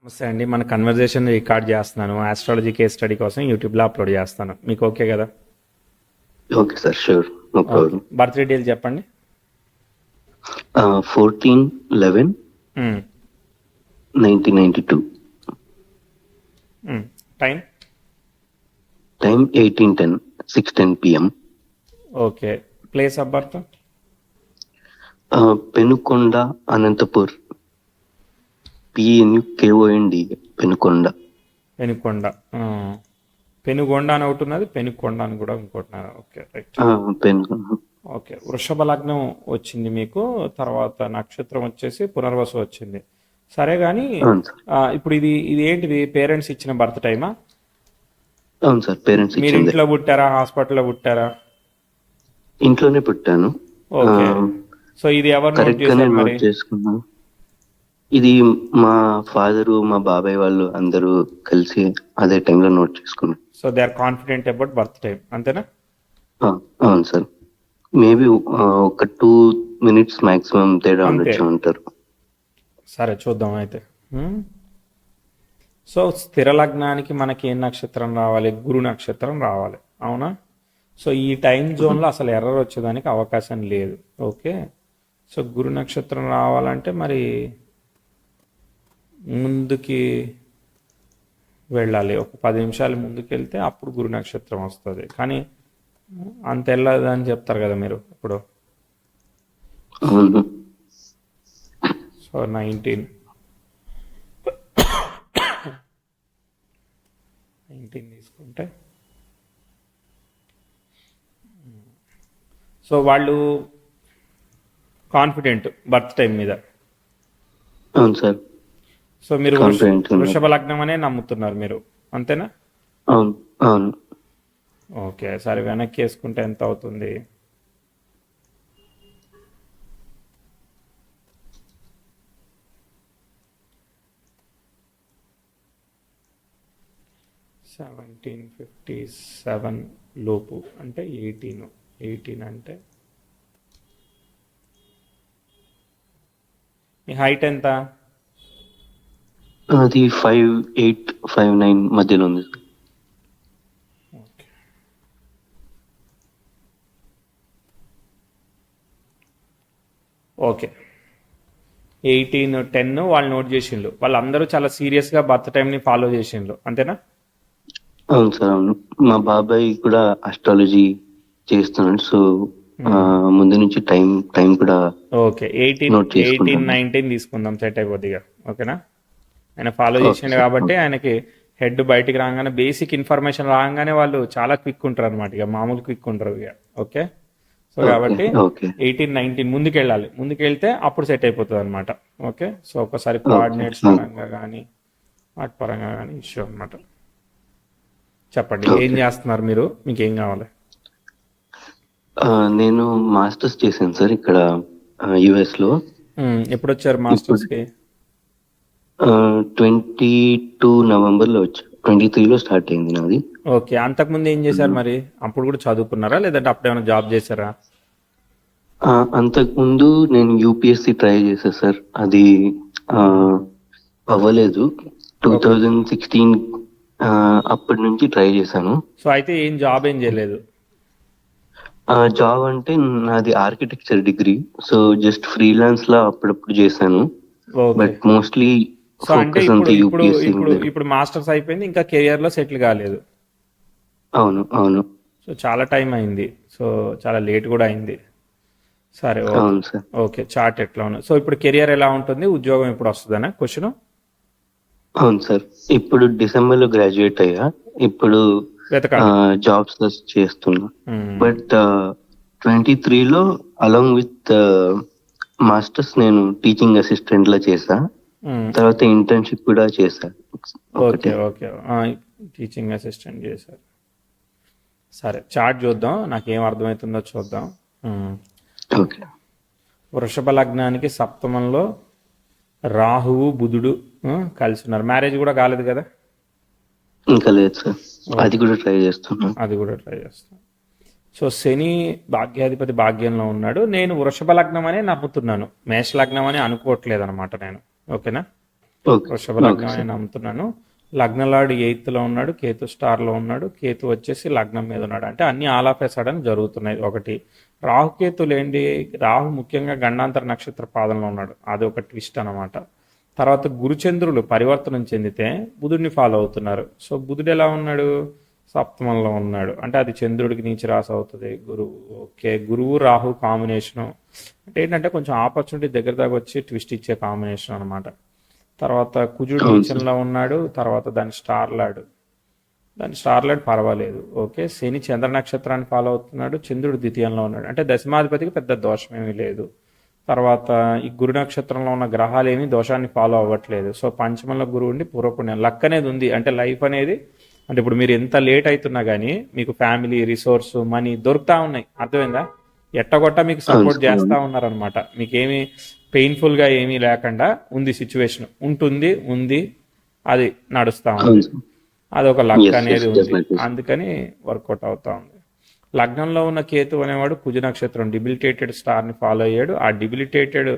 నమస్తే అండి. మన కన్వర్జేషన్ రికార్డ్ చేస్తున్నాను. ఆస్ట్రాలజీ కేస్ స్టడీ కోసం యూట్యూబ్లో అప్లోడ్ చేస్తాను. మీకు ఓకే కదా? Okay sir, sure, no okay. Problem. Birth details చెప్పండి. 14/11/1992. Time? Time 18:10, 6:10 PM. Okay. Place of birth? Penukonda, Anantapur. PNUKOND, Penukonda. Penukonda. Penugonda అని ఒకటి ఉన్నది, పెనుకొండ అని కూడా ఇంకోటి. Okay, right. పెనుకొండ. ఓకే. వృషభ లగ్నం వచ్చింది మీకు, తర్వాత నక్షత్రం వచ్చేసి పునర్వసు వచ్చింది. సరే కానీ అవును సార్. ఇప్పుడు ఇది ఇది ఏంటిది? పేరెంట్స్ ఇచ్చిన బర్త్ టైమా? అవును సార్, పేరెంట్స్ మీరు ఇచ్చింది. ఇంట్లో పుట్టారా, హాస్పిటల్లో పుట్టారా? ఇంట్లోనే పుట్టాను. ఓకే. సో ఇది ఎవరు నోట్ కరెక్ట్ గానే చేశారు మరి? నోట్ చేసుకున్నాను. ఇది మా ఫాదరు, మా బాబాయ్ వాళ్ళు అందరూ కలిసి అదే టైంలో నోట్ చేసుకున్నాను. So they are confident about birth time, అంతేనా? అవును సార్. మేబీ ఒక 2 minutes మాక్సిమం తేడా అంతే. ఉండొచ్చు అంటారు. సరే, చూద్దాం అయితే. సో స్థిర లగ్నానికి మనకి ఏ నక్షత్రం రావాలి? గురు నక్షత్రం రావాలి, అవునా? సో ఈ టైం జోన్లో అసలు ఎర్రర్ వచ్చేదానికి అవకాశం లేదు. ఓకే. సో గురు నక్షత్రం రావాలంటే మరి ముందుకి వెళ్ళాలి. ఒక 10 నిమిషాలు ముందుకు వెళ్తే అప్పుడు గురు నక్షత్రం వస్తుంది. కానీ అంత వెళ్ళదని చెప్తారు కదా మీరు ఇప్పుడు. అవును. సో 19 తీసుకుంటే, సో వాళ్ళు కాన్ఫిడెంట్ బర్త్ టైం మీద. అవును సార్. సో మీరు Confident ఉన్నారు. వృషభ లగ్నం అనే నమ్ముతున్నారు మీరు, అంతేనా? అవును. అవును. ఓకే. సరే, వెనక్కి వేసుకుంటే ఎంత అవుతుంది? $1757 లోపు అంటే 18 అంటే మీ హైట్ ఎంత? అది 5'8", 5'9" మధ్యలో ఉంది సార్. ఓకే. ఓకే. 18-10 వాళ్ళు నోట్ చేసిండ్రు. వాళ్ళందరూ చాలా సీరియస్గా బర్త్ టైంని ఫాలో చేసిండ్రు, అంతేనా? అవును సార్, అవును. మా బాబాయ్ కూడా అస్ట్రాలజీ చేస్తున్నాడు. సో ముందు నుంచి టైం కూడా ఓకే. 18, నోట్ చేసుకుంటాను. 19 తీసుకుందాం, సెట్ అయిపోద్దిగా. ఓకేనా? ఆయన ఫాలో చేసిండు సార్. కాబట్టి ఆయనకి హెడ్ బయటికి రాగానే, బేసిక్ ఇన్ఫర్మేషన్ రాగానే వాళ్ళు చాలా క్విక్ ఉంటారు అనమాట. ఇక మామూలు క్విక్ ఉంటారు ఇక. ఓకే. సో కాబట్టి ఓకే. 18-19 ముందుకు వెళ్ళాలి. ముందుకు వెళ్తే అప్పుడు సెట్ అయిపోతుంది అనమాట. ఓకే. సో ఒకసారి కోఆర్డినేట్స్ పరంగా కానీ వాటి పరంగా కానీ ఇష్యూ అనమాట. చెప్పండి, ఏం చేస్తున్నారు మీరు? మీకు ఏం కావాలి? నేను మాస్టర్స్ చేశాను సార్ ఇక్కడ US లో. ఎప్పుడు వచ్చారు మాస్టర్స్కి? 22 నవంబర్లో వచ్చా. 23లో స్టార్ట్ అయింది నాది. ఓకే. అంతకుముందు ఏం చేశారు మరి? అప్పుడు కూడా చదువుకున్నారా, లేదంటే అప్పుడేమైనా జాబ్ చేశారా? అంతకుముందు నేను UPSC ట్రై చేశా సార్. అది అవ్వలేదు. 2016 అప్పటి నుంచి ట్రై చేశాను. సో అయితే ఏం జాబ్ ఏం చేయలేదు? జాబ్ అంటే నాది architecture degree. So just freelance లా అప్పుడప్పుడు చేశాను. ఓకే. బట్ మోస్ట్లీ సో అంటే ఫోకస్ ఇప్పుడు అంతా ఇప్పుడు UPSC ఇప్పుడు మీద. ఇప్పుడు మాస్టర్స్ అయిపోయింది, ఇంకా కెరియర్లో సెటిల్ కాలేదు. అవును. అవును. సో చాలా టైం అయింది. సో చాలా లేట్ కూడా అయింది. సరే, ఓకే. అవును సార్. ఓకే. చార్ట్ ఎట్లా ఉంది? సో ఇప్పుడు కెరియర్ ఎలా ఉంటుంది? ఉద్యోగం ఎప్పుడు వస్తుందనా క్వశ్చన్? అవును సార్. ఇప్పుడు డిసెంబర్లో గ్రాడ్యుయేట్ అయ్యా. ఇప్పుడు వెతకాలి. జాబ్స్ చేస్తున్నా. బట్ 23లో అలాంగ్ విత్ మాస్టర్స్ నేను టీచింగ్ అసిస్టెంట్ లా చేశా. తర్వాత ఇంటర్న్షిప్ కూడా చేశా. ఓకే. ఓకే. టీచింగ్ అసిస్టెంట్ చేశారు. సరే, చార్ట్ చూద్దాం, నాకేం అర్థమవుతుందో చూద్దాం. ఓకే. వృషభ లగ్నానికి సప్తమంలో రాహువు బుధుడు కలిసి ఉన్నారు. మ్యారేజ్ కూడా కాలేదు కదా? ఇంకా లేదు సార్, అది కూడా ట్రై చేస్తున్నా. అది కూడా ట్రై చేస్తాం. సో శని భాగ్యాధిపతి భాగ్యంలో ఉన్నాడు. నేను వృషభ లగ్నం అనే నమ్ముతున్నాను, మేష లగ్నం అని అనుకోవట్లేదు అనమాట నేను. ఓకేనా? ఓకే. వృషభ ఓకే లగ్నం సార్. అని నమ్ముతున్నాను. లగ్నలాడు 8th లో ఉన్నాడు, కేతు స్టార్లో ఉన్నాడు, కేతు వచ్చేసి లగ్నం మీద ఉన్నాడు. అంటే అన్ని ఆల్ ఆఫ్ ఎ సడన్ జరుగుతున్నాయి. ఒకటి రాహుకేతులు ఏంటి, రాహు ముఖ్యంగా గండాంతర నక్షత్ర పాదంలో ఉన్నాడు, అది ఒక ట్విస్ట్ అన్నమాట. తర్వాత గురుచంద్రులు పరివర్తనం చెందితే బుధుడిని ఫాలో అవుతున్నారు. సో బుధుడు ఎలా ఉన్నాడు, సప్తమంలో ఉన్నాడు, అంటే అది చంద్రుడికి నీచి రాసి అవుతుంది. గురువు ఓకే, గురువు రాహు కాంబినేషను అంటే ఏంటంటే కొంచెం ఆపర్చునిటీ దగ్గర దాకా వచ్చి ట్విస్ట్ ఇచ్చే కాంబినేషన్ అనమాట. తర్వాత కుజుడు అవును సార్. నీచంలో ఉన్నాడు, తర్వాత దాని స్టార్లాడ్ పర్వాలేదు. ఓకే, శని చంద్ర నక్షత్రాన్ని ఫాలో అవుతున్నాడు, చంద్రుడు ద్వితీయంలో ఉన్నాడు, అంటే దశమాధిపతికి పెద్ద దోషం ఏమీ లేదు. తర్వాత ఈ గురు నక్షత్రంలో ఉన్న గ్రహాలు ఏమీ దోషాన్ని ఫాలో అవ్వట్లేదు. సో పంచమంలో గురువు ఉండి పూర్వపుణ్యం లక్ అనేది ఉంది, అంటే లైఫ్ అనేది, అంటే ఇప్పుడు మీరు ఎంత లేట్ అవుతున్నా కానీ మీకు ఫ్యామిలీ రిసోర్స్ మనీ దొరుకుతా ఉన్నాయి, అర్థమైందా? ఎట్టగొట్ట మీకు అవును సపోర్ట్ సార్. చేస్తూ అవును. ఉన్నారనమాట. మీకేమీ పెయిన్ఫుల్గా ఏమీ లేకుండా ఉంది, సిచ్యువేషన్ ఉంది, అది నడుస్తూ అవును ఉంది. సార్. అదొక లక్ ఎస్ అనేది ఎస్ ఉంది, డెఫినెట్లీ సార్. అందుకని వర్కౌట్ అవుతా ఉంది. లగ్నంలో ఉన్న కేతు అనేవాడు కుజ నక్షత్రం డిబిలిటేటెడ్ స్టార్ని ఫాలో అయ్యాడు. ఆ డిబిలిటేటెడ్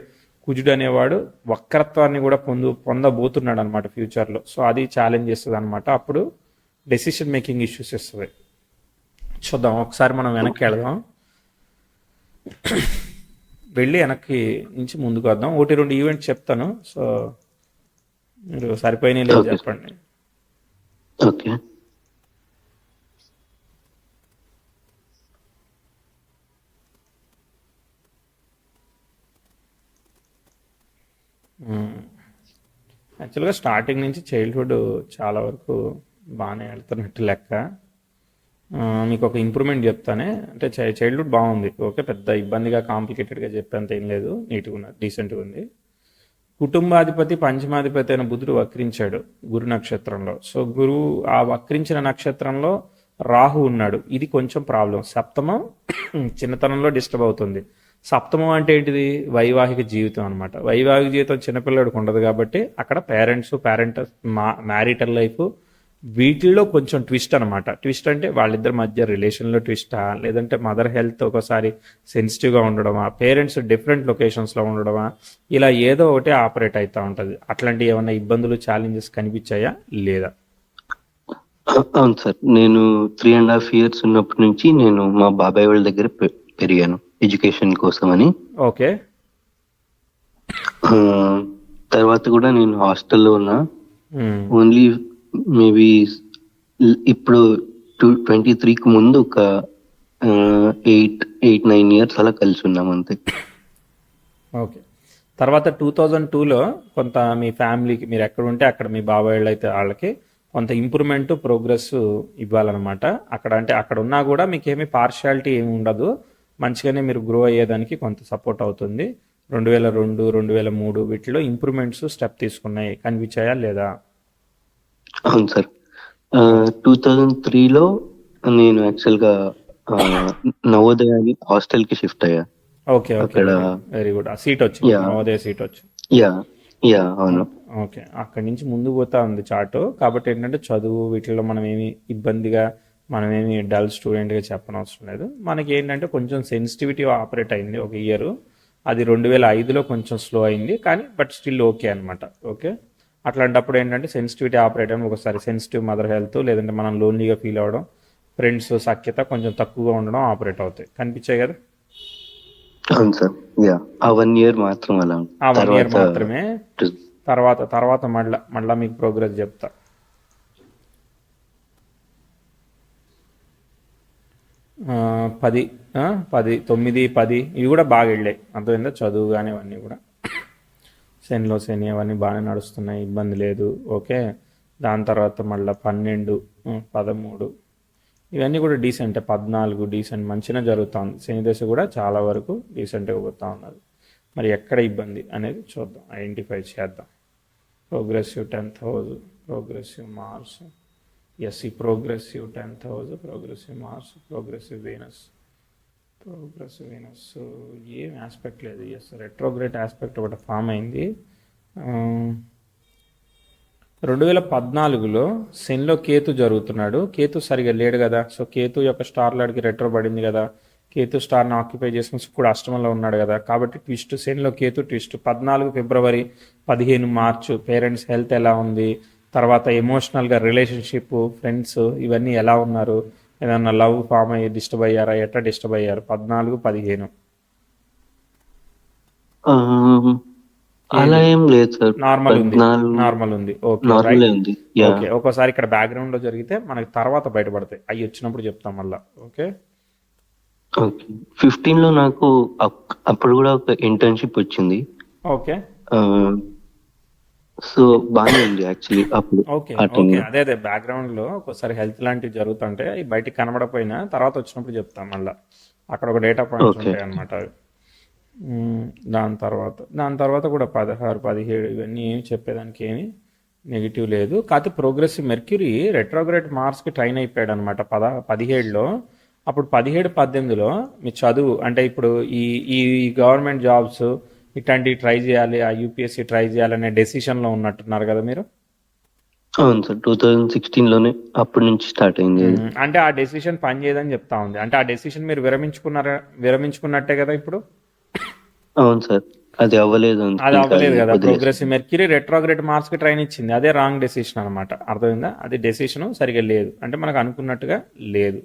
కుజుడు అనేవాడు వక్రత్వాన్ని కూడా పొందబోతున్నాడు అనమాట ఫ్యూచర్లో. సో అది ఛాలెంజ్ చేస్తుంది అనమాట. అప్పుడు డెసిషన్ మేకింగ్ ఇష్యూస్ ఇస్తుంది. చూద్దాం ఒకసారి మనం వెనక్కి వెళదాం, వెళ్ళి వెనక్కి నుంచి ముందుకు వద్దాం. ఒకటి రెండు ఈవెంట్స్ చెప్తాను, సో మీరు సరిపోయినాయి లేదు ఓకే సార్. చెప్పండి. ఓకే. యాక్చువల్గా స్టార్టింగ్ నుంచి చైల్డ్హుడ్ చాలా వరకు బాగానే వెళ్తున్నట్టు లెక్క. మీకు ఒక ఇంప్రూవ్మెంట్ చెప్తానే, అంటే చైల్డ్హుడ్ బాగుంది, ఓకే, పెద్ద ఇబ్బందిగా కాంప్లికేటెడ్గా చెప్పేంత ఏం లేదు, నీట్గా ఉన్నది, డీసెంట్గా ఉంది. కుటుంబాధిపతి పంచమాధిపతి అయిన బుధుడు వక్రించాడు గురు నక్షత్రంలో. సో గురువు ఆ వక్రించిన నక్షత్రంలో రాహు ఉన్నాడు, ఇది కొంచెం ప్రాబ్లం. సప్తమం చిన్నతనంలో డిస్టర్బ్ అవుతుంది. సప్తమం అంటే ఏంటిది, వైవాహిక జీవితం అనమాట. వైవాహిక జీవితం చిన్నపిల్లడికి ఉండదు కాబట్టి అక్కడ పేరెంట్ మ్యారిటల్ లైఫ్ వీటిల్లో కొంచెం ట్విస్ట్ అనమాట. ట్విస్ట్ అంటే వాళ్ళిద్దరి మధ్య రిలేషన్లో ట్విస్టా, లేదంటే మదర్ హెల్త్ ఒకసారి సెన్సిటివ్గా ఉండడమా, పేరెంట్స్ డిఫరెంట్ లొకేషన్స్లో ఉండడమా, ఇలా ఏదో ఒకటి ఆపరేట్ అవుతూ ఉంటుంది. అట్లాంటి ఏమైనా ఇబ్బందులు ఛాలెంజెస్ కనిపించాయా లేదా? అవును సార్. నేను 3.5 years ఉన్నప్పటి నుంచి నేను మా బాబాయ్ వాళ్ళ దగ్గర పెరిగాను ఎడ్యుకేషన్ కోసం అని. ఓకే. ఆ, తర్వాత కూడా నేను హాస్టల్లో ఉన్నా. మ్మ్. ఓన్లీ మేబీ ఇప్పుడు 23కి ముందు ఒక 8-9 years అలా కలిసి ఉన్నాం అంతే. ఓకే. తర్వాత 2002లో కొంత మీ ఫ్యామిలీకి మీరు ఎక్కడ ఉంటే అక్కడ మీ బాబాయ్ వాళ్ళు అయితే వాళ్ళకి కొంత ఇంప్రూవ్మెంట్ ప్రోగ్రెస్ ఇవ్వాలన్నమాట. అక్కడ అంటే అక్కడ ఉన్నా కూడా మీకు ఏమీ పార్షియాలిటీ ఏమి ఉండదు, మంచిగానే మీరు గ్రో అయ్యేదానికి కొంత సపోర్ట్ అవుతుంది. 2002 2003 వీటిలో ఇంప్రూవ్మెంట్స్ స్టెప్ తీసుకున్నాయి, కనిపించాయా లేదా? అవును సార్. 2003లో నేను యాక్చువల్గా నవోదయ హాస్టల్కి షిఫ్ట్ అయ్యా. ఓకే ఓకే, అక్కడ వెరీ గుడ్. ఆ సీట్ వచ్చింది, యా నవోదయ సీట్ వచ్చింది. యా యా అవును. ఓకే, అక్కడి నుంచి ముందు పోతా ఉంది చార్ట్. కాబట్టి ఏంటంటే చదువు వీటిలో మనం ఏమి ఇబ్బందిగా, మనం ఏమి డల్ స్టూడెంట్గా చెప్పనవసరం లేదు. మనకి ఏంటంటే కొంచెం సెన్సిటివిటీ ఆపరేట్ అయింది ఒక ఇయర్, అది 2005లో కొంచెం స్లో అయింది, కానీ బట్ స్టిల్ ఓకే అనమాట. ఓకే, అట్లాంటప్పుడు ఏంటంటే సెన్సిటివిటీ ఆపరేట్ అని ఒకసారి సెన్సిటివ్ మదర్ హెల్త్, లేదంటే మనం లోన్లీగా ఫీల్ అవ్వడం, ఫ్రెండ్స్ సఖ్యత కొంచెం తక్కువగా ఉండడం ఆపరేట్ అవుతాయి. కనిపించాయి కదా? అవును సార్. యా ఆ 1 year మాత్రం అలా ఉంది. ఆ 1 year తర్వాత మాత్రమే. తర్వాత మళ్ళా మీకు ప్రోగ్రెస్ చెప్తా. 10 10 9 10 ఇవి కూడా బాగా వెళ్ళాయి, అర్థమైందా? చదువు కానీ అవన్నీ కూడా శని అవన్నీ బాగానే నడుస్తున్నాయి, ఇబ్బంది లేదు. ఓకే, దాని తర్వాత మళ్ళీ 12 13 ఇవన్నీ కూడా డీసెంట్. 14 డీసెంట్, మంచిగా జరుగుతుంది. శని దశ కూడా చాలా వరకు డీసెంట్గా పోతూ ఉన్నది. మరి ఎక్కడ ఇబ్బంది అనేది చూద్దాం, ఐడెంటిఫై చేద్దాం. Progressive 10th house, progressive Mars, yes ఈ progressive 10th house, progressive Mars, progressive Venus ఏం ఆస్పెక్ట్ లేదు. ఎస్ రెట్రోగ్రేట్ ఆస్పెక్ట్ ఒకటి ఫామ్ అయింది. 2014లో శనిలో కేతు జరుగుతున్నాడు, కేతు సరిగా లేడు కదా. సో కేతు యొక్క స్టార్ లాడ్కి రెట్రో పడింది కదా, కేతు స్టార్ని ఆక్యుపై చేసుకుని శుక్రుడు అష్టమంలో ఉన్నాడు కదా, కాబట్టి ట్విస్ట్ శనిలో కేతు ట్విస్ట్. 14 ఫిబ్రవరి 15 మార్చు పేరెంట్స్ హెల్త్ ఎలా ఉంది, తర్వాత ఎమోషనల్గా రిలేషన్షిప్, ఫ్రెండ్స్ ఇవన్నీ ఎలా ఉన్నారు, ఏదన్నా లవ్ ఫామ్ అయ్యి డిస్టర్బ్ అయ్యారా, ఎట్లా డిస్టర్బ్ అయ్యారు 14, 15? ఆ, అలా ఏం లేదు సార్. నార్మల్ ఉంది, 14 నార్మల్ ఉంది. Okay normal right. ఉంది. యా. ఓకే, ఒక్కోసారి ఇక్కడ బ్యాక్గ్రౌండ్లో జరిగితే మనకి తర్వాత బయటపడతాయి, అవి వచ్చినప్పుడు చెప్తాం మళ్ళా. Okay okay. 15 లో నాకు అప్పుడు కూడా ఒక ఇంటర్న్షిప్ వచ్చింది. ఓకే సో బాగానే ఉంది యాక్చువల్లీ అప్పుడు ఓకే ఆ ఓకే టైంలో. అదే బ్యాక్గ్రౌండ్లో ఒక్కోసారి హెల్త్ లాంటివి జరుగుతుంటే అవి బయటికి కనబడపోయినా తర్వాత వచ్చినప్పుడు చెప్తాం మళ్ళా. అక్కడ ఒక డేటా పాయింట్స్ ఓకే. ఉంటాయి అన్నమాట అవి. మ్మ్. దాని తర్వాత కూడా 16, 17 ఇవన్నీ ఏమి చెప్పేదానికి ఏమి నెగిటివ్ లేదు. కాకపోతే ప్రోగ్రెసివ్ మెర్క్యూరీ రెట్రోగ్రేడ్ మార్స్కి ట్రైన్ అయిపోయాడు అనమాట 17లో. అప్పుడు 17, 18లో మీ చదువు అంటే ఇప్పుడు ఈ ఈ గవర్నమెంట్ జాబ్స్ ఇట్లాంటివి ట్రై చేయాలి, ఆ యూపీఎస్సీ ట్రై చేయాలనే డెసిషన్లో ఉన్నట్టున్నారు కదా మీరు. అవును సార్, 2016 లోనే అప్పటి నుంచి స్టార్ట్ అయింది అది. అంటే ఆ డెసిషన్ పని చేయదని చెప్తా ఉంది. అంటే ఆ డెసిషన్ మీరు విరమించుకున్నట్టే కదా ఇప్పుడు. అవును సార్, అది అవ్వలేదు అందుకే అది ఇంకా అవ్వలేదు అది కదా, వదిలేసాను. ప్రోగ్రెసివ్ మెర్క్యూరీ రెట్రోగ్రేడ్ మార్స్కి ట్రైన్ ఇచ్చింది, అదే రాంగ్ డెసిషన్ అనమాట. అర్థమైందా? అది డెసిషన్ సరిగా లేదు, అంటే మనకు అనుకున్నట్టుగా లేదు.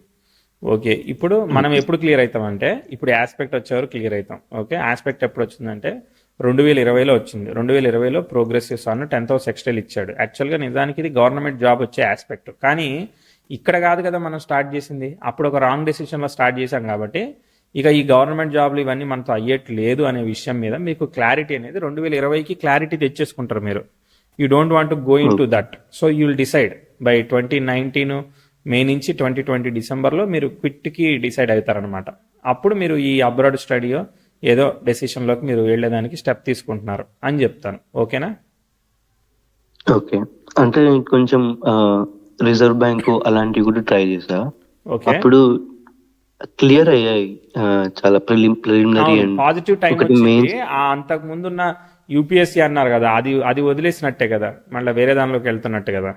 ఓకే, ఇప్పుడు మనం ఎప్పుడు క్లియర్ అవుతామంటే ఇప్పుడు ఆస్పెక్ట్ వచ్చేవారు క్లియర్ అవుతాం. ఓకే, ఆస్పెక్ట్ ఎప్పుడు వచ్చిందంటే 2020లో వచ్చింది. 2020లో progressive sun 10th house sextile ఇచ్చాడు. యాక్చువల్గా నిజానికి ఇది గవర్నమెంట్ జాబ్ వచ్చే ఆస్పెక్ట్, కానీ ఇక్కడ కాదు కదా మనం స్టార్ట్ చేసింది. అప్పుడు ఒక రాంగ్ డెసిషన్లో స్టార్ట్ చేశాం కాబట్టి ఇక ఈ గవర్నమెంట్ జాబ్లు ఇవన్నీ మనతో అయ్యేట్లేదు అనే విషయం మీద మీకు క్లారిటీ అనేది 2020కి క్లారిటీ తెచ్చేసుకుంటారు మీరు. You don't want to go in to that, so you will decide by 2019 మే నుంచి 2020 డిసెంబర్లో మీరు క్విట్కి డిసైడ్ అవుతారనమాట. అప్పుడు మీరు ఈ అబ్రాడ్ స్టడీయో ఏదో డెసిషన్లోకి మీరు వెళ్ళేదానికి స్టెప్ తీసుకుంటున్నారు అని చెప్తాను. ఓకేనా? ఓకే, అంటే కొంచెం రిజర్వ్ బ్యాంకు అలాంటివి కూడా ట్రై చేసా. ఓకే, అప్పుడు క్లియర్ అయ్యాయి. చాలా ప్రిలిమినరీ అవును, అండ్ పాజిటివ్ టైం ఒకటి వచ్చింది. మెయిన్స్. ఆ అంతకు ముందున్న యూపీఎస్సీ అన్నారు కదా, అది అది వదిలేసినట్టే కదా, మళ్ళీ వేరే దానిలోకి వెళ్తున్నట్టే కదా.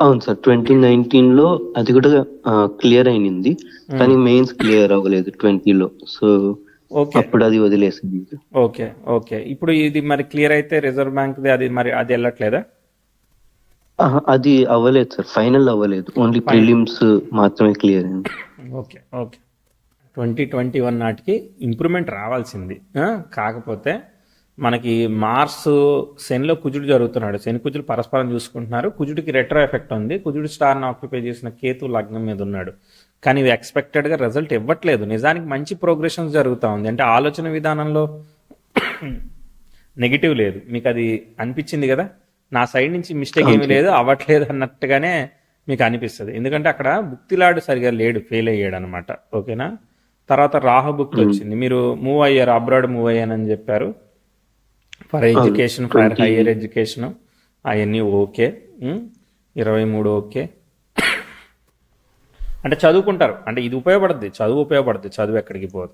అవును సార్, 2019 లో అది కూడా క్లియర్ అయినది, కానీ మెయిన్స్ క్లియర్ అవ్వలేదు 20లో. సో ఓకే అప్పుడు అది వదిలేసింది. ఓకే ఓకే ఇప్పుడు ఇది మరి క్లియర్ అయితే రిజర్వ్ బ్యాంక్ది అది మరి అది వెళ్ళట్లేదా? అది అవ్వలేదు సార్, ఫైనల్ అవ్వలేదు, ఓన్లీ ఫైన్ ప్రిలిమ్స్ మాత్రమే క్లియర్ అయింది. ఓకే ఓకే 2021 నాటికి ఇంప్రూవ్మెంట్ రావాల్సింది. కాకపోతే మనకి మార్స్ శనిలో కుజుడు జరుగుతున్నాడు, శని కుజుడు పరస్పరం చూసుకుంటున్నారు, కుజుడికి రెట్రో ఎఫెక్ట్ ఉంది, కుజుడు స్టార్ని ఆక్యుపై చేసిన కేతు లగ్నం మీద ఉన్నాడు. కానీ ఇవి ఎక్స్పెక్టెడ్గా రిజల్ట్ ఇవ్వట్లేదు. నిజానికి మంచి ప్రోగ్రెషన్స్ జరుగుతూ ఉంది, అంటే ఆలోచన విధానంలో నెగిటివ్ లేదు. మీకు అది అనిపించింది కదా, నా సైడ్ నుంచి మిస్టేక్ ఏమీ లేదు, అవ్వట్లేదు అన్నట్టుగానే మీకు అనిపిస్తుంది. ఎందుకంటే అక్కడ భుక్తిలాడు సరిగా లేడు, ఫెయిల్ అయ్యాడు అనమాట. ఓకేనా? తర్వాత రాహుభుక్తి వచ్చింది, మీరు మూవ్ అయ్యారు, అబ్రాడ్ మూవ్ అయ్యానని చెప్పారు, for education, for higher education అవన్నీ ఓకే. 23 ఓకే, అంటే చదువుకుంటారు, అంటే ఇది ఉపయోగపడుద్ది, చదువు ఎక్కడికి పోదు.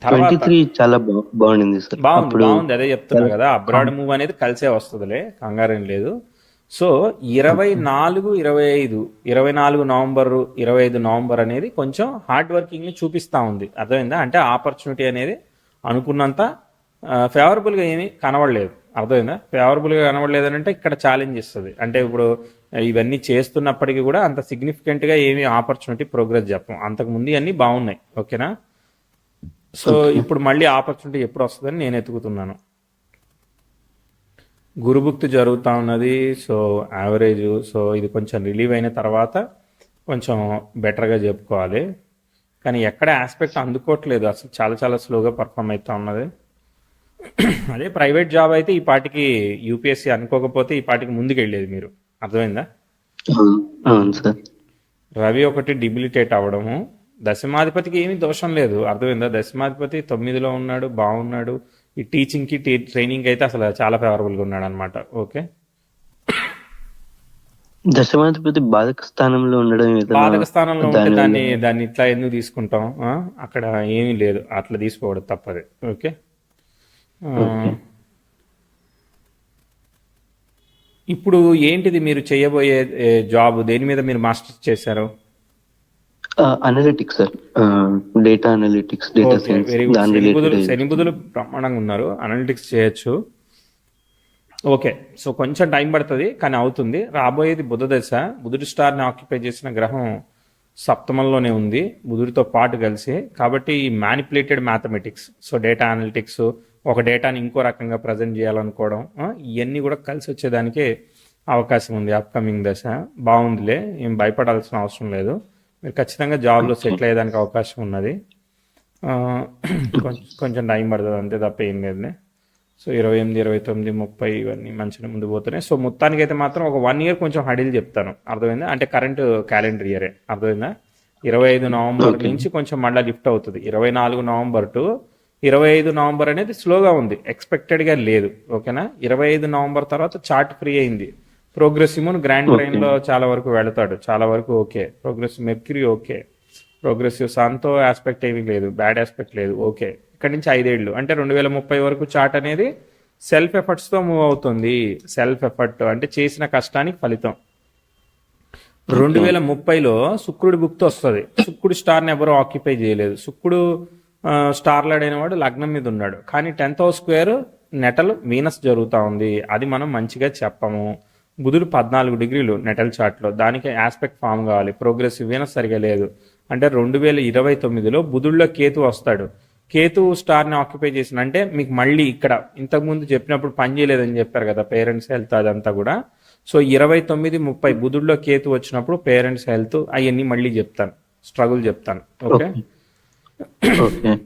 తర్వాత 23 చాలా బాగుండింది సార్. బాగుంది అదే చెప్తున్నా కదా, అబ్రాడ్ మూవ్ అనేది కలిసే వస్తుందిలే, కంగారేం లేదు. సో 24, 25, 24 నవంబర్, 25 నవంబర్ అనేది కొంచెం హార్డ్ వర్కింగ్ని చూపిస్తూ ఉంది. అర్థమైందా? అంటే ఆపర్చునిటీ అనేది అనుకున్నంత ఫేవరబుల్గా ఏమీ కనబడలేదు. అర్థమైందా? ఫేవరబుల్గా కనబడలేదు అంటే ఇక్కడ ఛాలెంజ్ ఇస్తుంది. అంటే ఇప్పుడు ఇవన్నీ చేస్తున్నప్పటికీ కూడా అంత సిగ్నిఫికెంట్గా ఏమీ ఆపర్చునిటీ ప్రోగ్రెస్ చెప్పం. అంతకుముందు అన్నీ బాగున్నాయి. ఓకేనా? సో ఇప్పుడు మళ్ళీ ఆపర్చునిటీ ఎప్పుడు వస్తుందని నేను ఎతుకుతున్నాను. గురుభుక్తి జరుగుతూ ఉన్నది, సో యావరేజ్. సో ఇది కొంచెం రిలీవ్ అయిన తర్వాత కొంచెం బెటర్గా చెప్పుకోవాలి, కానీ ఎక్కడ ఆస్పెక్ట్ అందుకోవట్లేదు, అసలు చాలా చాలా స్లోగా పర్ఫామ్ అవుతూ ఉన్నది. అదే ప్రైవేట్ జాబ్ అయితే ఈ పాటికి యూపీఎస్సీ అనుకోకపోతే ఈ పాటికి ముందుకు వెళ్ళేది మీరు. అర్థమైందా? అవును సార్. రవి ఒకటి డిబిలిటేట్ అవ్వడము, దశమాధిపతికి ఏమీ దోషం లేదు. అర్థమైందా? దశమాధిపతి 9లో ఉన్నాడు, బాగున్నాడు. ఈ టీచింగ్కి ట్రైనింగ్ అయితే అసలు చాలా ఫేవరబుల్గా ఉన్నాడు అనమాట. ఓకే, దశమాధిపతి బాధక స్థానంలో ఉండడం బాధక స్థానంలో ఉంటే దాన్ని ఇట్లా ఎందుకు తీసుకుంటాం? అక్కడ ఏమీ లేదు, అట్లా తీసుకోవడం తప్పది. ఓకే, ఇప్పుడు ఏంటిది మీరు చేయబోయే జాబ్, దేని మీద మీరు మాస్టర్స్ చేశారు? Analytics sir, data analytics, data okay, science, very good. దాని శని బుధులు రిలేటెడ్. బ్రహ్మాండంగా ఉన్నారు, అనలిటిక్స్ చేయొచ్చు. ఓకే, సో కొంచెం టైం పడుతుంది కానీ అవుతుంది. రాబోయేది బుధ దశ. బుధుడు స్టార్ని ఆక్యుపై చేసిన గ్రహం సప్తమంలోనే ఉంది బుధుడితో పాటు కలిసి. కాబట్టి ఈ manipulated mathematics, so data analytics, ఒక డేటాని ఇంకో రకంగా ప్రజెంట్ చేయాలనుకోవడం, ఇవన్నీ కూడా కలిసి వచ్చేదానికి అవకాశం ఉంది అప్కమింగ్ దశ. బాగుందిలే, ఏం భయపడాల్సిన అవసరం లేదు. మీరు ఖచ్చితంగా జాబ్లో సెటిల్ అయ్యేదానికి అవకాశం ఉన్నది. ఆ, కొంచెం టైం పడుతుంది అంతే తప్ప ఏం లేదులే. సో 28, 29, 30 ఇవన్నీ మంచిగా ముందు పోతున్నాయి. సో మొత్తానికైతే మాత్రం ఒక 1 ఇయర్ కొంచెం హడిల్ చెప్తాను, అర్థమైందా? అంటే కరెంట్ క్యాలెండర్ ఇయరే, అర్థమైందా? 25 నవంబర్ నుంచి కొంచెం మళ్ళీ లిఫ్ట్ అవుతుంది. 24 నవంబర్ టు 25 నవంబర్ అనేది స్లోగా ఉంది, ఎక్స్పెక్టెడ్గా లేదు. ఓకేనా? 25 నవంబర్ తర్వాత చార్ట్ ఫ్రీ అయింది. ప్రోగ్రెసివ్ గ్రాండ్ ట్రైన్లో చాలా వరకు వెళతాడు, చాలా వరకు okay. Progressive Mercury okay. Progressive సన్తో ఆస్పెక్ట్ ఏమీ లేదు, బ్యాడ్ ఆస్పెక్ట్ లేదు, ఓకే. ఇక్కడి నుంచి 5 ఏళ్ళు అంటే 2030 వరకు చార్ట్ అనేది సెల్ఫ్ ఎఫర్ట్స్తో మూవ్ అవుతుంది. సెల్ఫ్ ఎఫర్ట్ అంటే చేసిన కష్టానికి ఫలితం. 2030లో శుక్రుడి భుక్తి వస్తుంది. శుక్రుడు స్టార్ని ఎవరు ఆక్యుపై చేయలేదు. శుక్రుడు స్టార్ లాడ్ అయిన వాడు లగ్నం మీద ఉన్నాడు, కానీ 10th house square natal Venus జరుగుతూ ఉంది. అది మనం మంచిగా చెప్పము. బుధుడు 14 డిగ్రీలు నెటల్ చార్ట్లో, దానికి ఆస్పెక్ట్ ఫామ్ కావాలి. ప్రోగ్రెసివ్ వీనస్ సరిగా లేదు. అంటే 2029లో బుధుడిలో కేతు వస్తాడు. కేతు స్టార్ని ఆక్యుపై చేసిన అంటే మీకు మళ్ళీ ఇక్కడ ఇంతకుముందు చెప్పినప్పుడు పని చేయలేదని చెప్పారు కదా, పేరెంట్స్ హెల్త్ అదంతా కూడా. సో 29, 30 బుధుడిలో కేతు వచ్చినప్పుడు పేరెంట్స్ హెల్త్ అవన్నీ మళ్ళీ చెప్తాను, స్ట్రగుల్ చెప్తాను. ఓకే,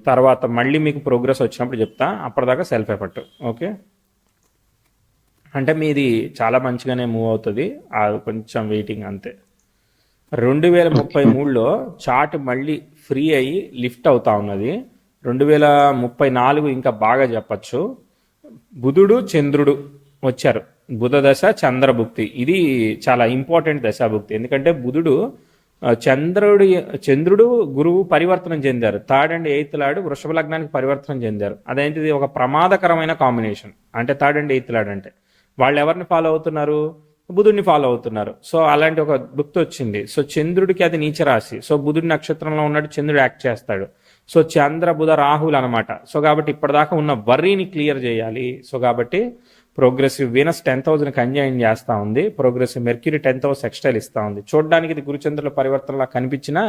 తర్వాత మళ్ళీ మీకు ప్రోగ్రెస్ వచ్చినప్పుడు చెప్తా. అప్పటిదాకా సెల్ఫ్ ఎఫర్ట్. ఓకే, అంటే మీది చాలా మంచిగానే మూవ్ అవుతుంది, అది కొంచెం వెయిటింగ్ అంతే. 2033లో చార్ట్ మళ్ళీ ఫ్రీ అయ్యి లిఫ్ట్ అవుతా ఉన్నది. 2034 ఇంకా బాగా చెప్పచ్చు. బుధుడు చంద్రుడు వచ్చారు, బుధ దశ చంద్రభుక్తి. ఇది చాలా ఇంపార్టెంట్ దశాభుక్తి, ఎందుకంటే బుధుడు చంద్రుడు గురువు పరివర్తనం చెందారు. 3rd and 8th లార్డ్ వృషభ లగ్నానికి పరివర్తనం చెందారు. అదేంటిది ఒక ప్రమాదకరమైన కాంబినేషన్. అంటే 3rd and 8th లార్డ్ అంటే వాళ్ళు ఎవరిని ఫాలో అవుతున్నారు? బుధుడిని ఫాలో అవుతున్నారు. సో అలాంటి ఒక భుక్తి వచ్చింది. సో చంద్రుడికి అది నీచ రాశి. సో బుధుడి నక్షత్రంలో ఉన్నట్టు చంద్రుడు యాక్ట్ చేస్తాడు. సో చంద్ర బుధ రాహులు అనమాట. సో కాబట్టి ఇప్పటిదాకా ఉన్న వర్రీని క్లియర్ చేయాలి. సో కాబట్టి ప్రోగ్రెసివ్ వీనస్ 10th హౌస్ని కంజైన్ చేస్తూ ఉంది. ప్రోగ్రెసివ్ మెర్క్యూరీ 10th హౌస్ ఎక్స్టైల్ ఇస్తూ ఉంది. చూడడానికి ఇది గురుచంద్రుల పరివర్తనలా కనిపించినా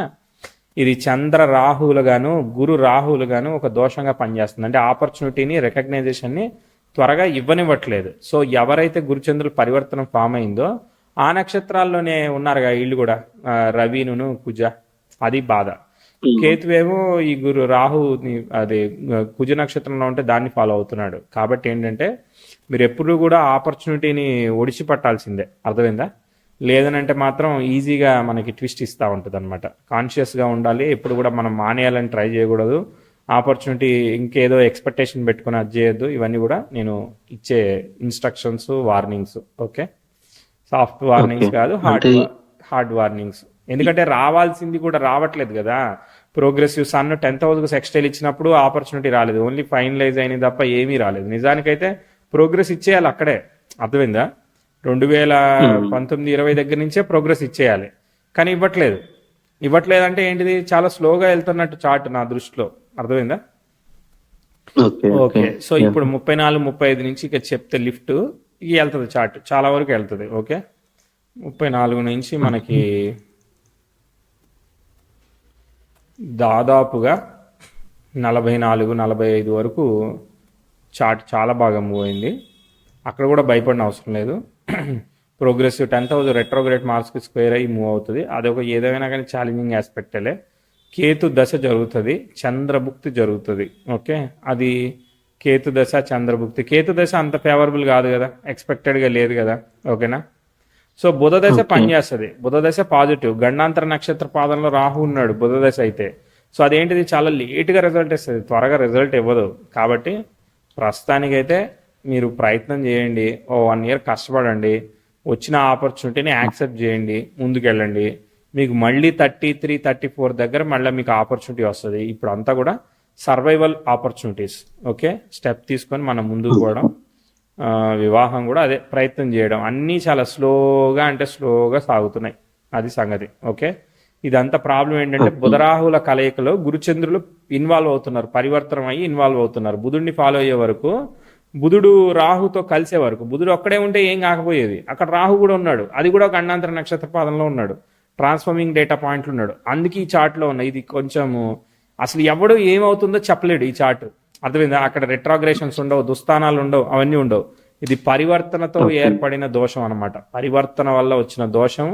ఇది చంద్ర రాహులుగాను గురు రాహులుగాను ఒక దోషంగా పనిచేస్తుంది. అంటే ఆపర్చునిటీని, రికగ్నైజేషన్ని త్వరగా ఇవ్వనివ్వట్లేదు. సో ఎవరైతే గురుచంద్రుల పరివర్తనం ఫామ్ అయిందో ఆ నక్షత్రాల్లోనే ఉన్నారుగా వీళ్ళు కూడా, రవిను కుజ, అది బాధ. కేతువేమో ఈ గురు రాహు అది కుజ నక్షత్రంలో ఉంటే దాన్ని ఫాలో అవుతున్నాడు. కాబట్టి ఏంటంటే మీరు ఎప్పుడు కూడా ఆపర్చునిటీని ఒడిచి పట్టాల్సిందే, అర్థమైందా? లేదనంటే మాత్రం ఈజీగా మనకి ట్విస్ట్ ఇస్తూ ఉంటుంది అనమాట. కాన్షియస్గా ఉండాలి, ఎప్పుడు కూడా మనం మానేయాలని ట్రై చేయకూడదు. ఆపర్చునిటీ ఇంకేదో ఎక్స్పెక్టేషన్ పెట్టుకుని అది చేయొద్దు. ఇవన్నీ కూడా నేను ఇచ్చే instructions, warnings. Okay, soft warnings కాదు, హార్డ్ వార్నింగ్స్. ఎందుకంటే రావాల్సింది కూడా రావట్లేదు కదా. ప్రోగ్రెసివ్ సన్ 10th హౌస్కి సెక్స్టైల్ ఇచ్చినప్పుడు ఆపర్చునిటీ రాలేదు, ఓన్లీ ఫైనలైజ్ అయినది తప్ప ఏమీ రాలేదు. నిజానికైతే ప్రోగ్రెస్ ఇచ్చేయాలి అక్కడే, అర్థమైందా? 2019, 20 దగ్గర నుంచే ప్రోగ్రెస్ ఇచ్చేయాలి, కానీ ఇవ్వట్లేదు అంటే ఏంటిది? చాలా స్లోగా వెళ్తున్నట్టు చార్ట్ నా దృష్టిలో, అర్థమైందా? ఓకే, సో ఇప్పుడు 34, 35 నుంచి ఇక చెప్తే లిఫ్ట్ వెళ్తుంది చార్ట్, చాలా వరకు వెళ్తుంది. ఓకే, 34 నుంచి మనకి దాదాపుగా 44, 45 వరకు చార్ట్ చాలా బాగా మూవ్ అయింది. అక్కడ కూడా భయపడిన అవసరం లేదు. ప్రోగ్రెసివ్ 10th హౌస్ రెట్రోగ్రేడ్ మార్క్స్కి స్క్వేర్ అయ్యి మూవ్ అవుతుంది. అదొక ఏదైనా కానీ ఛాలెంజింగ్ ఆస్పెక్టలే. కేతు దశ జరుగుతుంది, చంద్రభుక్తి జరుగుతుంది. ఓకే, అది కేతు దశ చంద్రభుక్తి. కేతు దశ అంత ఫేవరబుల్ కాదు కదా, ఎక్స్పెక్టెడ్గా లేదు కదా. ఓకేనా? సో బుధ దశ పనిచేస్తుంది. బుధ దశ పాజిటివ్. గండాంతర నక్షత్ర పాదంలో రాహు ఉన్నాడు బుధ దశ అయితే. సో అదేంటిది? చాలా లేట్గా రిజల్ట్ ఇస్తుంది, త్వరగా రిజల్ట్ ఇవ్వదు. కాబట్టి ప్రస్తుతానికైతే మీరు ప్రయత్నం చేయండి, 1 ఇయర్ కష్టపడండి, వచ్చిన ఆపర్చునిటీని యాక్సెప్ట్ చేయండి, ముందుకెళ్ళండి. మీకు మళ్ళీ 33, 34 దగ్గర మళ్ళీ మీకు ఆపర్చునిటీ వస్తుంది. ఇప్పుడు అంతా కూడా సర్వైవల్ ఆపర్చునిటీస్. ఓకే, స్టెప్ తీసుకొని మనం ముందుకు పోవడం, వివాహం కూడా అదే ప్రయత్నం చేయడం, అన్నీ చాలా స్లోగా సాగుతున్నాయి. అది సంగతి. ఓకే, ఇదంతా ప్రాబ్లం ఏంటంటే బుధరాహుల కలయికలో గురుచంద్రులు ఇన్వాల్వ్ అవుతున్నారు, పరివర్తనం అయ్యి ఇన్వాల్వ్ అవుతున్నారు. బుధుడిని ఫాలో అయ్యే వరకు, బుధుడు రాహుతో కలిసే వరకు, బుధుడు ఒక్కడే ఉంటే ఏం కాకపోయేది, అక్కడ రాహు కూడా ఉన్నాడు, అది కూడా ఒక అన్నాంతర నక్షత్ర పాదంలో ఉన్నాడు, ట్రాన్స్ఫార్మింగ్ డేటా పాయింట్లు ఉన్నాడు. అందుకే ఈ చార్ట్లో ఉన్నాయి. ఇది కొంచెము అసలు ఎవడు ఏమవుతుందో చెప్పలేడు ఈ చార్ట్, అర్థమైందా? అక్కడ రెట్రాగ్రేషన్స్ ఉండవు, దుస్థానాలు ఉండవు, అవన్నీ ఉండవు. ఇది పరివర్తనతో ఏర్పడిన దోషం అన్నమాట. పరివర్తన వల్ల వచ్చిన దోషం,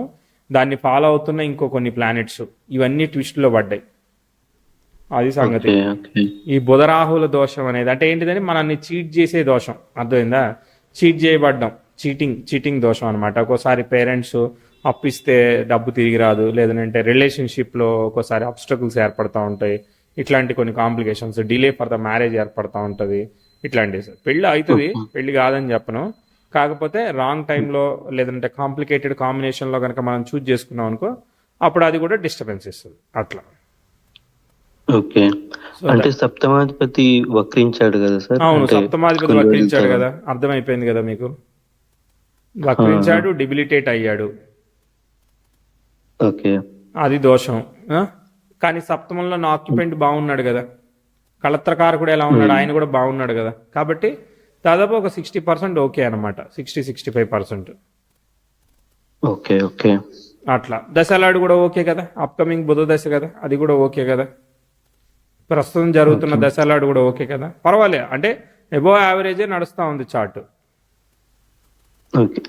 దాన్ని ఫాలో అవుతున్న ఇంకో కొన్ని ప్లానెట్స్, ఇవన్నీ ట్విస్ట్లో పడ్డాయి. అది సంగతి. ఈ బుధరాహుల దోషం అనేది అంటే ఏంటిదని మనల్ని చీట్ చేసే దోషం, అర్థమైందా? చీట్ చేయబడ్డం, చీటింగ్ దోషం అనమాట. ఒక్కోసారి పేరెంట్స్ అప్పిస్తే డబ్బు తిరిగి రాదు, లేదంటే రిలేషన్షిప్లో ఒక్కోసారి అబ్స్టకల్స్ ఏర్పడతా ఉంటాయి, ఇట్లాంటి కొన్ని complications, delay for the marriage ఏర్పడతా ఉంటుంది, ఇట్లాంటివి. పెళ్ళి అవుతుంది, పెళ్ళి కాదని చెప్పను, కాకపోతే రాంగ్ టైంలో లేదంటే కాంప్లికేటెడ్ కాంబినేషన్లో కనుక మనం చూజ్ చేసుకున్నాం అనుకో, అప్పుడు అది కూడా డిస్టర్బెన్స్ ఇస్తుంది అట్లా. ఓకే, అంటే సప్తమాధిపతి వక్రించాడు కదా సార్? అవును, సప్తమాధిపతి వక్రించాడు కదా, అర్థమైపోయింది కదా మీకు. వక్రించాడు, డిబిలిటేట్ అయ్యాడు, ఓకే, అది దోషం. కానీ సప్తమంలో నా ఆక్యుపెంట్ బాగున్నాడు కదా, కళత్రకారకుడు ఎలా ఉన్నాడు, ఆయన కూడా బాగున్నాడు కదా, కాబట్టి దాదాపు ఒక 60% ఓకే అనమాట, 60-65%. ఓకే ఓకే, అట్లా. దశలాడు కూడా ఓకే కదా, అప్కమింగ్ బుధ దశ కదా, అది కూడా ఓకే కదా. ప్రస్తుతం జరుగుతున్న దశలాడు కూడా ఓకే కదా, పర్వాలే, అంటే ఎబో యావరేజే నడుస్తూ ఉంది చార్ట్. ఓకే.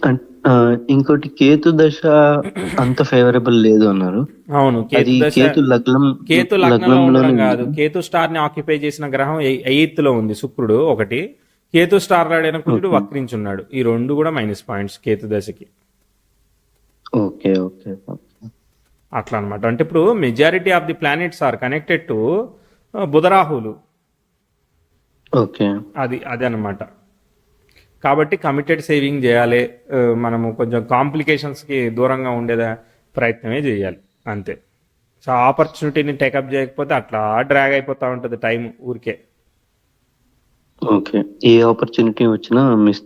ఇంకోటి కేతు దశ అంత ఫేవరబుల్ లేదు అన్నారు. అవును, కేతు లగ్నంలో ఉండడం కాదు, కేతు స్టార్ ని ఆక్యుపై చేసిన గ్రహం 8th లో ఉంది, శుక్రుడు ఒకటి. కేతు స్టార్ రాడైన కుజుడు వక్రించున్నాడు, ఈ రెండు కూడా మైనస్ పాయింట్స్ కేతు దశకి. ఓకే ఓకే, అట్లా అనమాట. అంటే ఇప్పుడు majority of the planets are connected to బుధరాహులు. ఓకే, అది అనమాట. కాబట్టి కమిటెడ్ సేవింగ్ చేయాలి, మనము కొంచెం కాంప్లికేషన్స్కి దూరంగా ఉండేదా ప్రయత్నమే చేయాలి, అంతే. సో ఆపర్చునిటీని టేకప్ చేయకపోతే అట్లా డ్రాగ్ అయిపోతూ ఉంటుంది టైం ఊరికే. ఓకే, ఏ ఆపర్చునిటీ వచ్చినా మిస్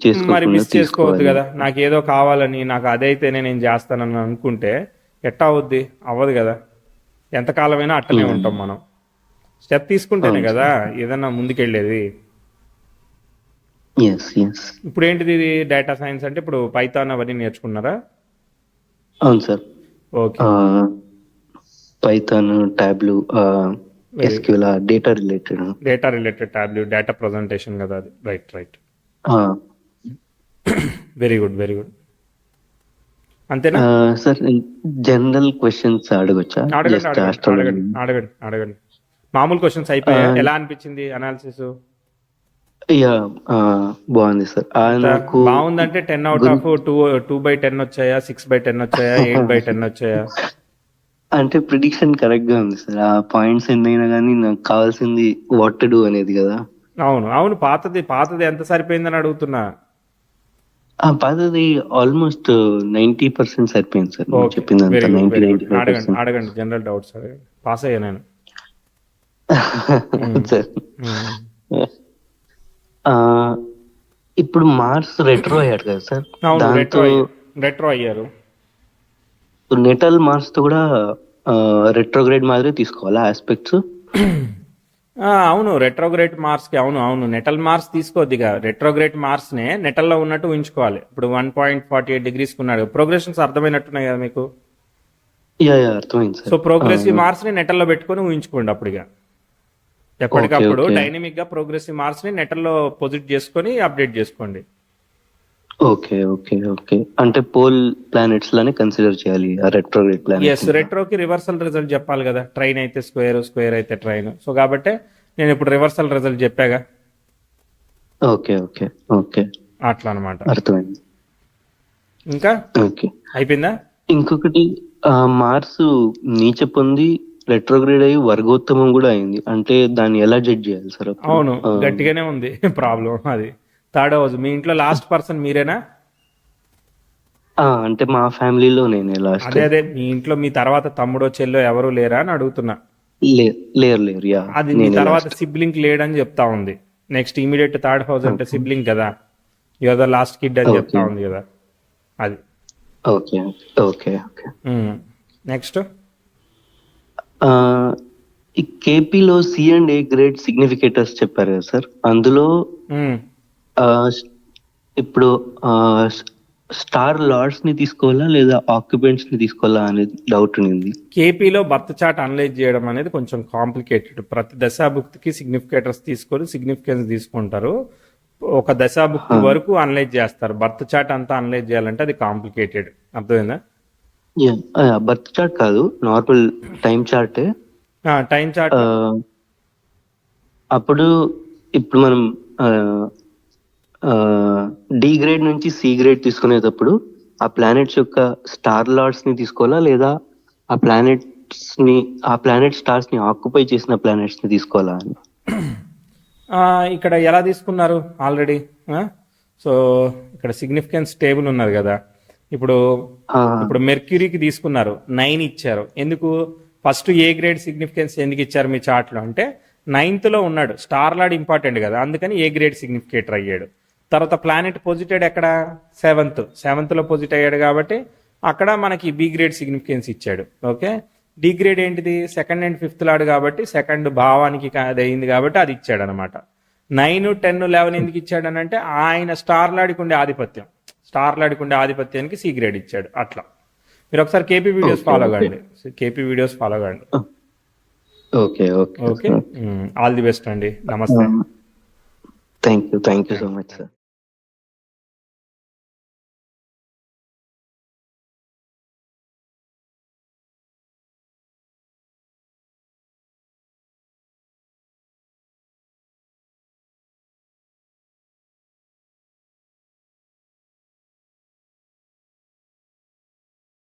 చేసుకోవద్దు కదా. నాకు ఏదో కావాలని, నాకు అదైతేనే నేను చేస్తానని అనుకుంటే ఎట్టా అవుద్ది? అవ్వదు కదా. ఎంతకాలమైనా అట్టనే ఉంటాం మనం. స్టెప్ తీసుకుంటేనే కదా ఏదన్నా ముందుకెళ్ళేది. ఇప్పుడు ఏంటిది, ఇది డేటా సైన్స్ అంటే ఇప్పుడు పైథాన్ అవన్నీ నేర్చుకున్నారా? అవును సార్. Okay, Python, Tableau, SQL, data related Tableau, data presentation కదా అది. రైట్. Very good. అంతేనా సార్? జనరల్ క్వశ్చన్స్ అడగొచ్చా? అడగండి. మామూలు క్వశ్చన్స్ అయిపోయా? ఎలా అనిపించింది అనాలిసిస్? బాగుంది సార్. నాకు బాగుందంటే 10 out of 2/10 వచ్చాయా, 6/10 వచ్చాయా, 8/10 వచ్చాయా? అంటే ప్రిడిక్షన్ కరెక్ట్ గా ఉంది సార్. ఆ పాయింట్స్ ఎన్నైనా కానీ నాకు కావాల్సింది వాట్ టు డూ అనేది కదా. అవును. పాతది ఎంత సరిపోయిందని అడుగుతున్నా. పాతది ఆల్మోస్ట్ 90% సరిపోయింది సార్. చెప్పింది అడగండి, జనరల్ డౌట్స్ అడగండి, పాస్ అయ్యా నేను. సార్, ఇప్పుడు మార్స్ రెట్రో అయ్యాడు కదా సార్? రెట్రో అయ్యారు. నెటల్ మార్స్ తో కూడా రెట్రోగ్రేడ్ మాదిరి తీసుకోవాలా ఆస్పెక్ట్స్? అవును, రెట్రోగ్రేడ్ మార్స్ కి అవును నెటల్ మార్స్ తీసుకోవద్దిగా. రెట్రోగ్రేడ్ మార్స్ నే నెటల్లో ఉన్నట్టు ఉంచుకోవాలి. ఇప్పుడు 1.48 degrees ఉన్నాడు. ప్రోగ్రెషన్స్ అర్థమైనట్టున్నాయి కదా మీకు? అర్థమైంది. సో ప్రోగ్రెసివ్ మార్స్ ని నెటల్లో పెట్టుకొని ఊహించుకోండి. అప్పుడుగా ఎప్పటికప్పుడు డైనమిక్ గా ప్రోగ్రెసివ్ మార్స్ ని నెటల్లో పొజిట్ చేసుకొని అప్డేట్ చేసుకోండి. ఓకే, అంటే పోల్ ప్లానెట్స్ లానే కన్సిడర్ చేయాలి ఆ రెట్రోగ్రేడ్ ప్లానెట్స్. రెట్రోకి రివర్సల్ రిజల్ట్ చెప్పాలి కదా. ట్రైన్ అయితే స్క్వేర్ అయితే ట్రైన్. సో కాబట్టి నేను ఇప్పుడు రివర్సల్ రిజల్ట్ చెప్పాగా. ఓకే, అట్లా అనమాట. అర్థమైంది. ఇంకా అయిపోయిందా? ఇంకొకటి, మార్స్ నీచ పొంది రెట్రోగ్రేడ్ అయ్యి వర్గోత్తమం కూడా అయింది. అంటే దాన్ని ఎలా జడ్జ్ చేయాలి సార్? అవును, గట్టిగానే ఉంది ప్రాబ్లం. అది థర్డ్ హౌస్. మీ ఇంట్లో లాస్ట్ పర్సన్ మీరేనా? అంటే మా ఫ్యామిలీలో నేనే లాస్ట్. అదే మీ ఇంట్లో మీ తర్వాత తమ్ముడో చెల్లో ఎవరు లేరా అని అడుగుతున్నా. లేరు. అది మీ తర్వాత సిబ్లింగ్ లేడని చెప్తా ఉంది. నెక్స్ట్ ఇమీడియట్ థర్డ్ హౌస్ అంటే సిబ్లింగ్ కదా, యువర్ ద లాస్ట్ కిడ్ అని చెప్తా ఉంది కదా. అది ఓకే. నెక్స్ట్ ఆ, ఈ కేపీలో C and A grade significators చెప్పారు కదా సార్, అందులో ఉమ్. ఆ, ఇప్పుడు స్టార్ లార్డ్స్ ని తీసుకోవాలా లేదా ఆక్యుపెంట్స్ ని తీసుకోవాలా అనేది డౌట్ ఉంది. కేపీలో బర్త్ చార్ట్ అనలైజ్ చేయడం అనేది కొంచెం కాంప్లికేటెడ్. ప్రతి దశాభుక్తికి సిగ్నిఫికేటర్స్ తీసుకొని సిగ్నిఫికెన్స్ తీసుకుంటారు. ఒక దశాభుక్తి వరకు అనలైజ్ చేస్తారు. బర్త్ చార్ట్ అంతా అనలైజ్ చేయాలంటే అది కాంప్లికేటెడ్. అర్థమైందా? బర్త్ చార్ట్ కాదు, నార్మల్ టైం చార్టే. టైం చార్ట్ అప్పుడు ఇప్పుడు మనం డి గ్రేడ్ నుంచి సి గ్రేడ్ తీసుకునేటప్పుడు ఆ ప్లానెట్స్ యొక్క స్టార్ లార్డ్స్ ని తీసుకోవాలా లేదా ఆ ప్లానెట్ స్టార్స్ ని ఆక్యుపై చేసిన ప్లానెట్స్ ని తీసుకోవాలా అని. ఇక్కడ ఎలా తీసుకున్నారు ఆల్రెడీ? సో ఇక్కడ సిగ్నిఫికెన్స్ టేబుల్ ఉన్నది కదా. ఇప్పుడు ఆ, ఇప్పుడు మెర్క్యూరీకి తీసుకున్నారు, 9 ఇచ్చారు. ఎందుకు? ఫస్ట్ ఏ గ్రేడ్ సిగ్నిఫికెన్స్ ఎందుకు ఇచ్చారు మీ చార్ట్లో అంటే 9th లో ఉన్నాడు, స్టార్ లార్డ్ ఇంపార్టెంట్ కదా, అందుకని ఏ గ్రేడ్ సిగ్నిఫికేటర్ అయ్యాడు. తర్వాత ప్లానెట్ పొజిటెడ్ ఎక్కడ? 7th లో పొజిట్ అయ్యాడు కాబట్టి అక్కడ మనకి బి గ్రేడ్ సిగ్నిఫికెన్స్ ఇచ్చాడు. ఓకే. డి గ్రేడ్ ఏంటిది? 2nd and 5th లార్డ్ కాబట్టి సెకండ్ భావానికి అది అయింది కాబట్టి అది ఇచ్చాడు అనమాట. 9, 10, 11 ఎందుకు ఇచ్చాడు అని అంటే ఆయన స్టార్ లార్డ్కి ఉండే ఆధిపత్యం, స్టార్ లార్డ్కి ఉండే ఆధిపత్యానికి సి గ్రేడ్ ఇచ్చాడు. అట్లా మీరు ఒకసారి కేపీ వీడియోస్ ఫాలో కండి. కేపీ వీడియోస్ ఫాలో కండి. Okay okay okay. All the best అండి. నమస్తే. Thank you so much sir.